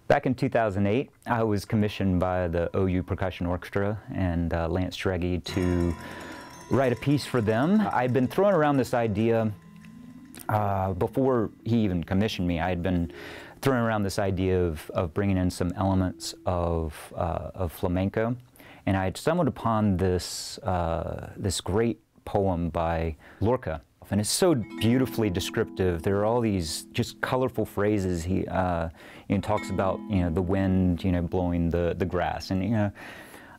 Back in 2008, I was commissioned by the OU Percussion Orchestra and Lance Drege to write a piece for them. I'd been throwing around this idea before he even commissioned me. I had been throwing around this idea of bringing in some elements of flamenco, and I had stumbled upon this this great poem by Lorca. And it's so beautifully descriptive. There are all these just colorful phrases. He talks about the wind blowing the grass, and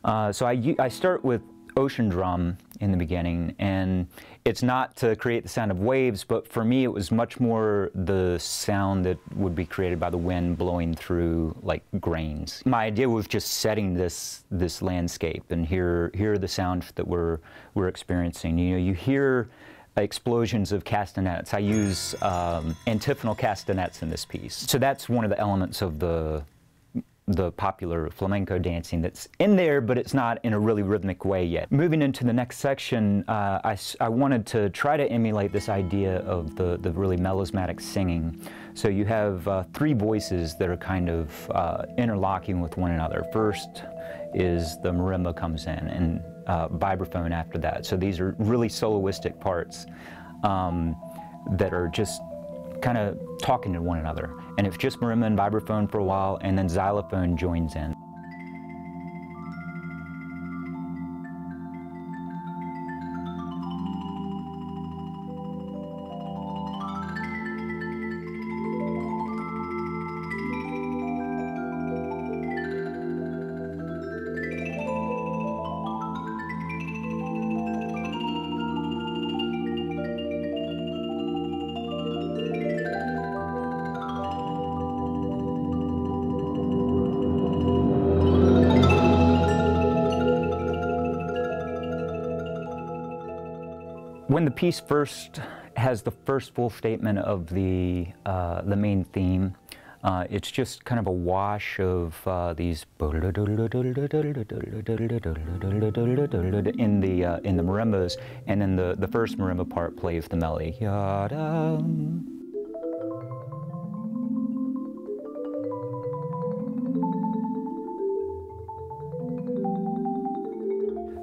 so I start with ocean drum in the beginning, and it's not to create the sound of waves, but for me it was much more the sound that would be created by the wind blowing through like grains. My idea was just setting this landscape, and here are the sounds that we're experiencing. You hear explosions of castanets. I use antiphonal castanets in this piece. So that's one of the elements of the popular flamenco dancing that's in there, but it's not in a really rhythmic way yet. Moving into the next section, I wanted to try to emulate this idea of the really melismatic singing. So you have three voices that are kind of interlocking with one another. First is the marimba comes in, and vibraphone after that. So these are really soloistic parts that are just kind of talking to one another. And it's just marimba and vibraphone for a while, and then xylophone joins in. When the piece first has the first full statement of the main theme, it's just kind of a wash of these in the marimbas, and then the first marimba part plays the melody.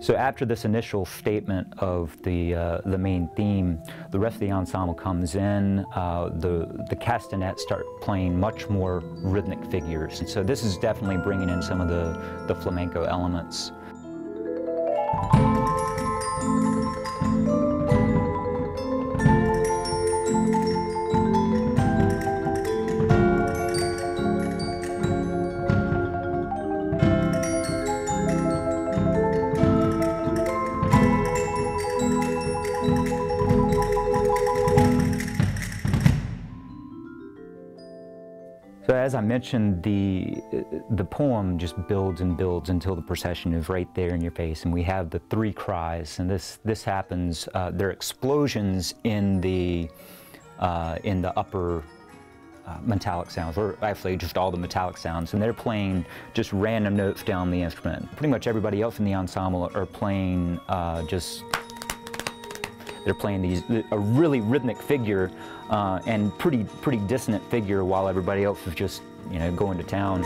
So after this initial statement of the main theme, the rest of the ensemble comes in. The castanets start playing much more rhythmic figures, and so this is definitely bringing in some of the flamenco elements. So as I mentioned, the poem just builds and builds until the procession is right there in your face, and we have the three cries, and this happens. There are explosions in the upper metallic sounds, or actually just all the metallic sounds, and they're playing just random notes down the instrument. Pretty much everybody else in the ensemble are playing they're playing a really rhythmic figure and pretty dissonant figure, while everybody else is just going to town.